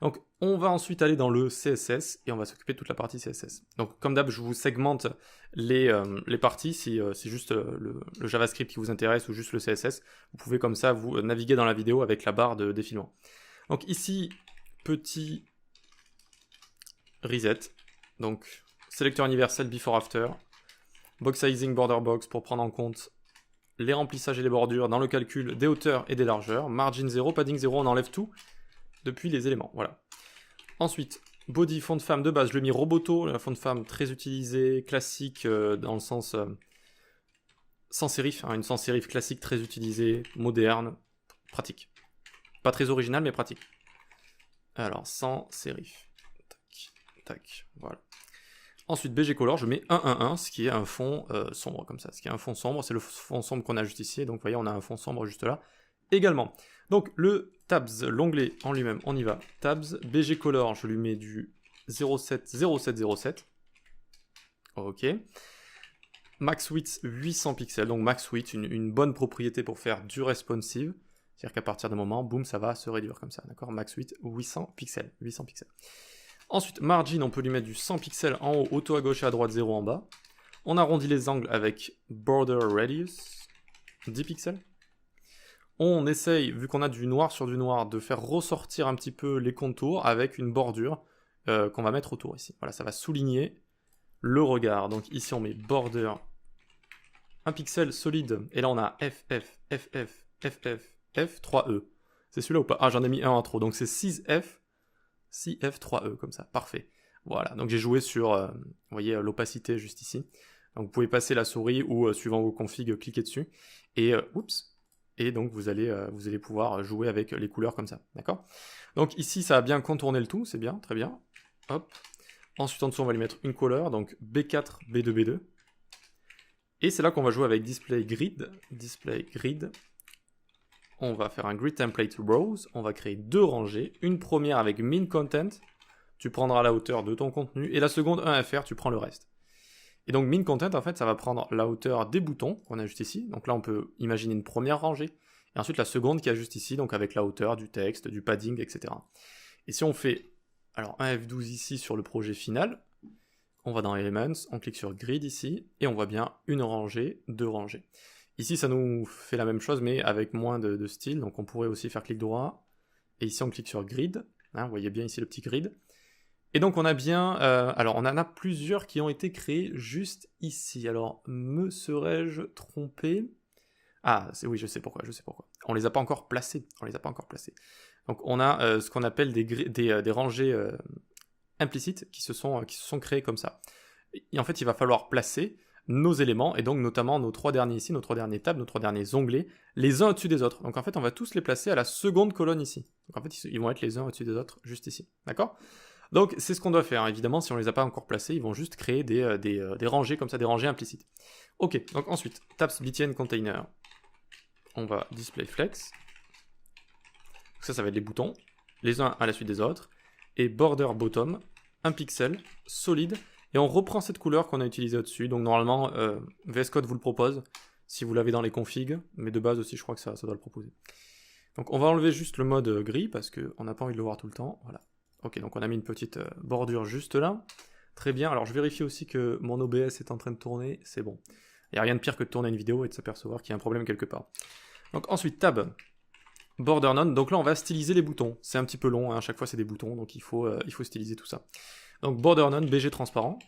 Donc on va ensuite aller dans le CSS et on va s'occuper de toute la partie CSS. Donc comme d'hab, je vous segmente les parties, si c'est juste le JavaScript qui vous intéresse ou juste le CSS, vous pouvez comme ça vous naviguer dans la vidéo avec la barre de défilement. Donc ici, petit reset, donc sélecteur universel before after, box sizing border box pour prendre en compte les remplissages et les bordures dans le calcul des hauteurs et des largeurs, margin 0, padding 0, on enlève tout depuis les éléments, voilà. Ensuite, body, fond de femme de base, je l'ai mis Roboto, la fond de femme très utilisée, classique dans le sens sans sérif, hein, une sans sérif classique très utilisée, moderne, pratique. Pas très original mais pratique. Alors, sans sérif. Tac, tac, voilà. Ensuite, BG Color, je mets 111, ce qui est un fond sombre, comme ça. Ce qui est un fond sombre, c'est le fond sombre qu'on a juste ici. Donc, vous voyez, on a un fond sombre juste là, également. Donc, le tabs, l'onglet en lui-même, on y va. Tabs, BG Color, je lui mets du 070707. Ok. Max width, 800 pixels. Donc, max width, une bonne propriété pour faire du responsive. C'est-à-dire qu'à partir d'un moment, boum, ça va se réduire comme ça. D'accord. Max width, 800 pixels. 800 pixels. Ensuite, margin, on peut lui mettre du 100 pixels en haut, auto à gauche et à droite, 0 en bas. On arrondit les angles avec border radius, 10 pixels. On essaye, vu qu'on a du noir sur du noir, de faire ressortir un petit peu les contours avec une bordure qu'on va mettre autour ici. Voilà, ça va souligner le regard. Donc ici, on met border, 1 pixel solide. Et là, on a FF, FF, FF, F, 3E. C'est celui-là ou pas? Ah, j'en ai mis un en trop. Donc c'est 6F. 6F3E, comme ça, parfait. Voilà, donc j'ai joué sur, vous voyez, l'opacité juste ici. Donc vous pouvez passer la souris ou, suivant vos configs, cliquer dessus. Et, oups, et donc vous allez pouvoir jouer avec les couleurs comme ça, d'accord? Donc ici, ça a bien contourné le tout, c'est bien, très bien. Hop. Ensuite, en dessous, on va lui mettre une couleur, donc B4, B2, B2. Et c'est là qu'on va jouer avec Display Grid. Display Grid. On va faire un grid template rows, on va créer 2 rangées, une première avec min content, tu prendras la hauteur de ton contenu, et la seconde 1fr, tu prends le reste. Et donc min content, en fait, ça va prendre la hauteur des boutons qu'on a juste ici, donc là on peut imaginer une première rangée, et ensuite la seconde qui est juste ici, donc avec la hauteur du texte, du padding, etc. Et si on fait, alors un F12 ici sur le projet final, on va dans Elements, on clique sur Grid ici, et on voit bien une rangée, 2 rangées. Ici, ça nous fait la même chose, mais avec moins de style. Donc, on pourrait aussi faire clic droit. Et ici, on clique sur Grid. Hein, vous voyez bien ici le petit grid. Et donc, on a bien... alors, on en a plusieurs qui ont été créés juste ici. Alors, me serais-je trompé? Ah, oui, je sais pourquoi. On les a pas encore placés. Donc, on a ce qu'on appelle des rangées implicites qui se sont créées comme ça. Et en fait, il va falloir placer nos éléments, et donc notamment nos 3 derniers ici, nos 3 derniers tables, nos 3 derniers onglets, les uns au-dessus des autres. Donc en fait, on va tous les placer à la seconde colonne ici. Donc en fait, ils vont être les uns au-dessus des autres, juste ici. D'accord? Donc c'est ce qu'on doit faire. Hein. Évidemment, si on ne les a pas encore placés, ils vont juste créer des rangées comme ça, des rangées implicites. Ok, donc ensuite, tabs btn container. On va display flex. Ça va être les boutons, les uns à la suite des autres. Et border bottom, 1 pixel, solide. Et on reprend cette couleur qu'on a utilisée au-dessus. Donc normalement, VS Code vous le propose, si vous l'avez dans les configs, mais de base aussi, je crois que ça doit le proposer. Donc on va enlever juste le mode gris, parce qu'on n'a pas envie de le voir tout le temps. Voilà. Ok, donc on a mis une petite bordure juste là. Très bien, alors je vérifie aussi que mon OBS est en train de tourner, c'est bon. Il n'y a rien de pire que de tourner une vidéo et de s'apercevoir qu'il y a un problème quelque part. Donc ensuite, tab, border none, donc là on va styliser les boutons. C'est un petit peu long, hein, à chaque fois c'est des boutons, donc il faut styliser tout ça. Donc border none, BG transparent,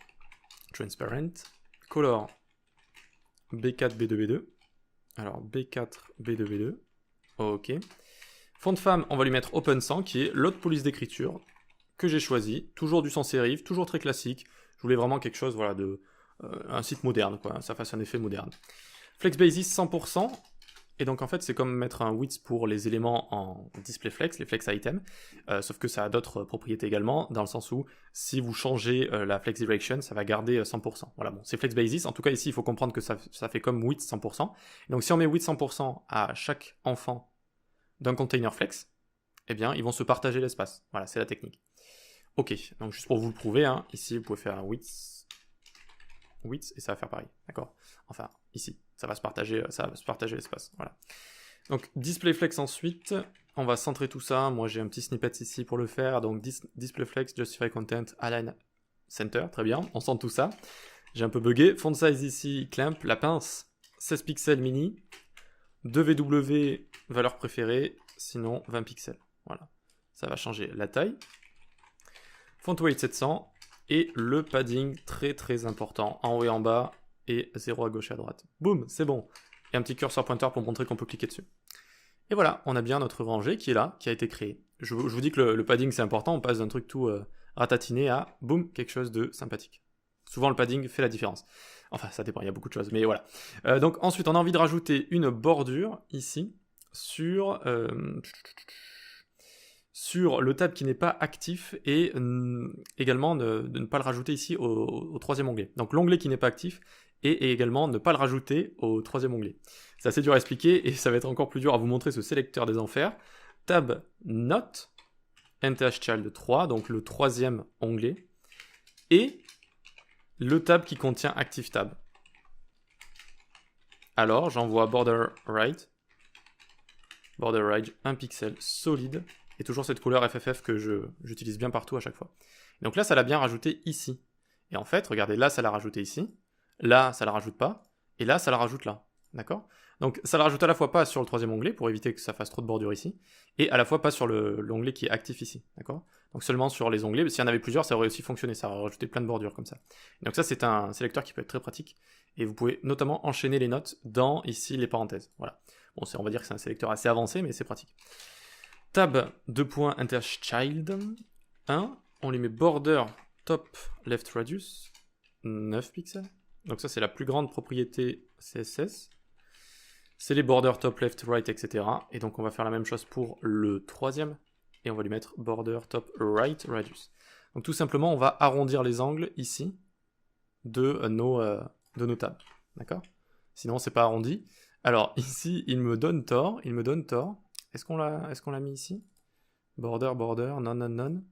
transparent, color B4, B2, B2. Alors B4, B2, B2. Ok. Fond de femme, on va lui mettre open 100, qui est l'autre police d'écriture que j'ai choisi. Toujours du sans sérif, toujours très classique. Je voulais vraiment quelque chose, voilà, un site moderne, quoi. Ça fasse un effet moderne. Flex Basis 100%. Et donc en fait c'est comme mettre un width pour les éléments en display flex, les flex items, sauf que ça a d'autres propriétés également, dans le sens où si vous changez la flex direction, ça va garder 100%. Voilà, bon, c'est flex basis, en tout cas ici il faut comprendre que ça fait comme width 100%. Et donc si on met width 100% à chaque enfant d'un container flex, eh bien ils vont se partager l'espace. Voilà, c'est la technique. Ok, donc juste pour vous le prouver, hein, ici vous pouvez faire un width, et ça va faire pareil, d'accord? Enfin, ici, ça va se partager l'espace, voilà. Donc display flex ensuite, on va centrer tout ça. Moi j'ai un petit snippet ici pour le faire. Donc display flex, justify content, align center, très bien. On centre tout ça. J'ai un peu bugué. Font size ici, clamp, la pince, 16 pixels mini. 2VW, valeur préférée, sinon 20 pixels. Voilà, ça va changer la taille. Font weight 700 et le padding très très important en haut et en bas et 0 à gauche et à droite. Boum, c'est bon. Et un petit curseur pointeur pour montrer qu'on peut cliquer dessus. Et voilà, on a bien notre rangée qui est là, qui a été créée. Je vous dis que le padding c'est important, on passe d'un truc tout ratatiné à boum, quelque chose de sympathique. Souvent le padding fait la différence. Enfin, ça dépend, il y a beaucoup de choses, mais voilà. Donc ensuite, on a envie de rajouter une bordure ici sur le tab qui n'est pas actif et également de ne pas le rajouter ici au troisième onglet. Donc l'onglet qui n'est pas actif et également ne pas le rajouter au troisième onglet. C'est assez dur à expliquer et ça va être encore plus dur à vous montrer ce sélecteur des enfers. Tab Not, NTH Child 3, donc le troisième onglet, et le tab qui contient Active Tab. Alors, j'envoie border right, 1 pixel solide, et toujours cette couleur FFF que j'utilise bien partout à chaque fois. Donc là, ça l'a bien rajouté ici. Et en fait, regardez, là, ça l'a rajouté ici, là, ça la rajoute pas, et là, ça la rajoute là. D'accord? Donc ça la rajoute à la fois pas sur le troisième onglet, pour éviter que ça fasse trop de bordure ici, et à la fois pas sur l'onglet qui est actif ici. D'accord? Donc seulement sur les onglets, s'il y en avait plusieurs, ça aurait aussi fonctionné, ça aurait rajouté plein de bordures comme ça. Donc ça, c'est un sélecteur qui peut être très pratique, et vous pouvez notamment enchaîner les notes dans, ici, les parenthèses. Voilà. Bon, on va dire que c'est un sélecteur assez avancé, mais c'est pratique. Tab 2.interchild 1, on lui met border top left radius, 9 pixels. Donc ça, c'est la plus grande propriété CSS. C'est les borders top left right, etc. Et donc on va faire la même chose pour le troisième. Et on va lui mettre border top right radius. Donc tout simplement, on va arrondir les angles ici de nos tables. D'accord? Sinon, c'est pas arrondi. Alors ici, il me donne tort. Est-ce qu'on l'a mis ici? Border, non.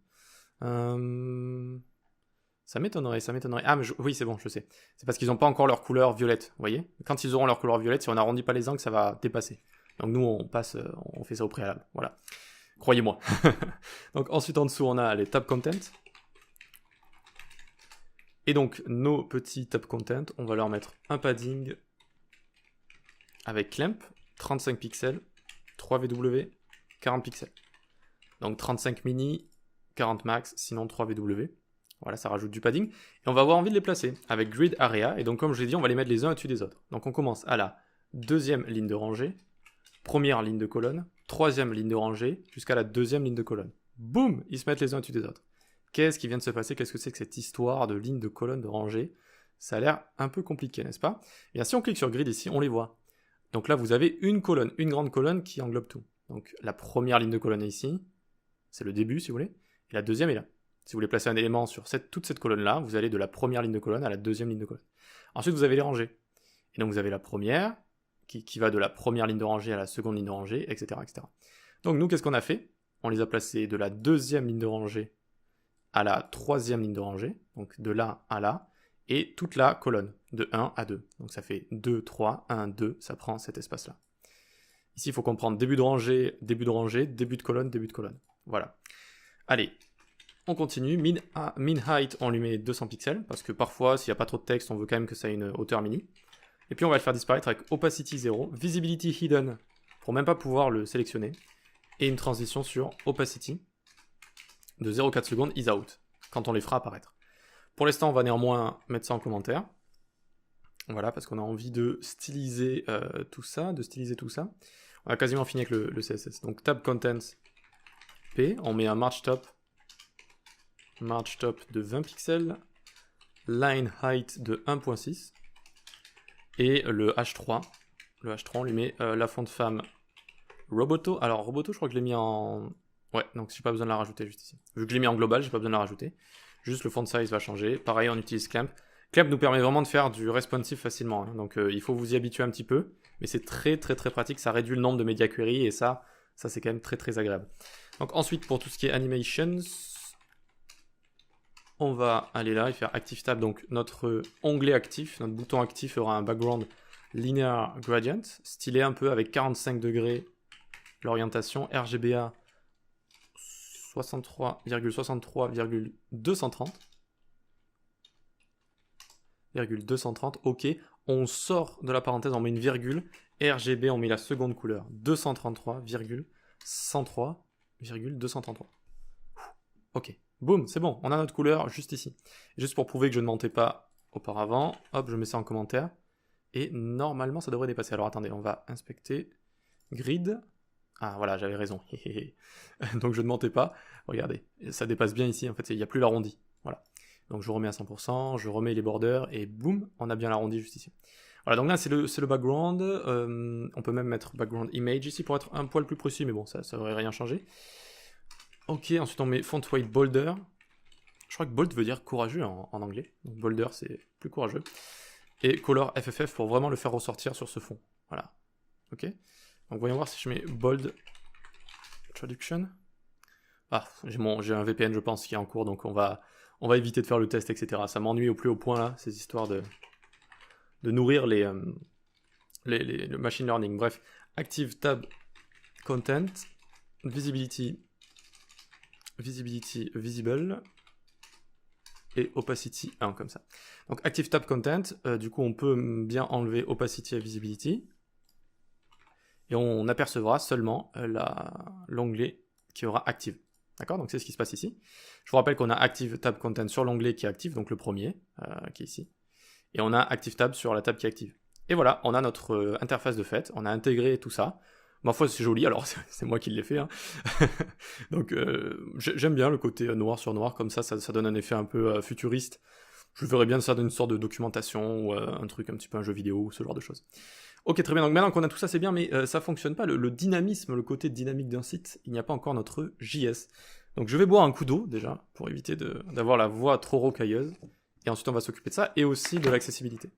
Ça m'étonnerait. Ah, mais oui, c'est bon, je sais. C'est parce qu'ils n'ont pas encore leur couleur violette, vous voyez? Quand ils auront leur couleur violette, si on n'arrondit pas les angles, ça va dépasser. Donc nous, on fait ça au préalable, voilà. Croyez-moi. Donc ensuite, en dessous, on a les tab content. Et donc, nos petits tab content, on va leur mettre un padding avec clamp, 35 pixels, 3VW, 40 pixels. Donc 35 mini, 40 max, sinon 3VW. Voilà, ça rajoute du padding. Et on va avoir envie de les placer avec grid area. Et donc, comme je l'ai dit, on va les mettre les uns au-dessus des autres. Donc, on commence à la deuxième ligne de rangée, première ligne de colonne, troisième ligne de rangée, jusqu'à la deuxième ligne de colonne. Boum, ils se mettent les uns au-dessus des autres. Qu'est-ce qui vient de se passer? Qu'est-ce que c'est que cette histoire de ligne de colonne de rangée? Ça a l'air un peu compliqué, n'est-ce pas? Et bien, si on clique sur grid ici, on les voit. Donc là, vous avez une colonne, une grande colonne qui englobe tout. Donc, la première ligne de colonne est ici. C'est le début, si vous voulez. Et la deuxième est là. Si vous voulez placer un élément sur toute cette colonne-là, vous allez de la première ligne de colonne à la deuxième ligne de colonne. Ensuite, vous avez les rangées. Et donc, vous avez la première, qui va de la première ligne de rangée à la seconde ligne de rangée, etc. etc. Donc, nous, qu'est-ce qu'on a fait? On les a placés de la deuxième ligne de rangée à la troisième ligne de rangée, donc de là à là, et toute la colonne, de 1 à 2. Donc, ça fait 2, 3, 1, 2, ça prend cet espace-là. Ici, il faut comprendre début de rangée, début de colonne. Voilà. Allez. On continue, min height, on lui met 200 pixels, parce que parfois, s'il n'y a pas trop de texte, on veut quand même que ça ait une hauteur mini. Et puis on va le faire disparaître avec opacity 0, visibility hidden, pour même pas pouvoir le sélectionner, et une transition sur opacity de 0,4 secondes is out, quand on les fera apparaître. Pour l'instant, on va néanmoins mettre ça en commentaire. Voilà, parce qu'on a envie de styliser tout ça, On a quasiment fini avec le CSS. Donc tab content P, on met un march top de 20 pixels, line height de 1.6, et le H3, on lui met la font femme Roboto. Alors Roboto, je crois que je l'ai mis en... Ouais, donc j'ai pas besoin de la rajouter juste ici. Vu que je l'ai mis en global, j'ai pas besoin de la rajouter. Juste le font size va changer. Pareil, on utilise Clamp. Clamp nous permet vraiment de faire du responsive facilement, hein. Donc il faut vous y habituer un petit peu, mais c'est très pratique, ça réduit le nombre de media query, et ça c'est quand même très agréable. Donc ensuite, pour tout ce qui est animations, on va aller là et faire Active Tab, donc notre onglet actif, notre bouton actif aura un background Linear Gradient, stylé un peu avec 45 degrés l'orientation, RGBA 63,230. Ok, on sort de la parenthèse, on met une virgule, RGB, on met la seconde couleur, 233,103,233. Ok, boum, c'est bon, on a notre couleur juste ici. Juste pour prouver que je ne mentais pas auparavant, hop, je mets ça en commentaire. Et normalement, ça devrait dépasser. Alors attendez, on va inspecter. Grid. Ah voilà, j'avais raison. Donc je ne mentais pas. Regardez, ça dépasse bien ici. En fait, il n'y a plus l'arrondi. Voilà. Donc je remets à 100%, je remets les borders et boum, on a bien l'arrondi juste ici. Voilà, donc là c'est le background. On peut même mettre background image ici pour être un poil plus précis, mais bon, ça devrait rien changer. Ok, ensuite on met font weight bolder. Je crois que bold veut dire courageux en anglais. Donc bolder c'est plus courageux. Et color FFF pour vraiment le faire ressortir sur ce fond. Voilà. Ok. Donc voyons voir si je mets bold traduction. Ah, j'ai un VPN je pense qui est en cours, donc on va éviter de faire le test, etc. Ça m'ennuie au plus haut point là, ces histoires de nourrir le machine learning. Bref, active tab content, visibility visible et opacity 1 comme ça. Donc active tab content, du coup on peut bien enlever opacity et visibility et on apercevra seulement l'onglet qui aura active. D'accord, donc c'est ce qui se passe ici. Je vous rappelle qu'on a active tab content sur l'onglet qui est actif, donc le premier qui est ici, et on a active tab sur la table qui est active. Et voilà, on a notre interface de fait, on a intégré tout ça. Ma foi, c'est joli, alors c'est moi qui l'ai fait. Hein. Donc j'aime bien le côté noir sur noir, comme ça donne un effet un peu futuriste. Je verrais bien ça dans une sorte de documentation, ou un truc un petit peu un jeu vidéo, ce genre de choses. Ok, très bien, donc maintenant qu'on a tout ça, c'est bien, mais ça fonctionne pas. Le dynamisme, le côté dynamique d'un site, il n'y a pas encore notre JS. Donc je vais boire un coup d'eau, déjà, pour éviter d'avoir la voix trop rocailleuse. Et ensuite, on va s'occuper de ça, et aussi de l'accessibilité.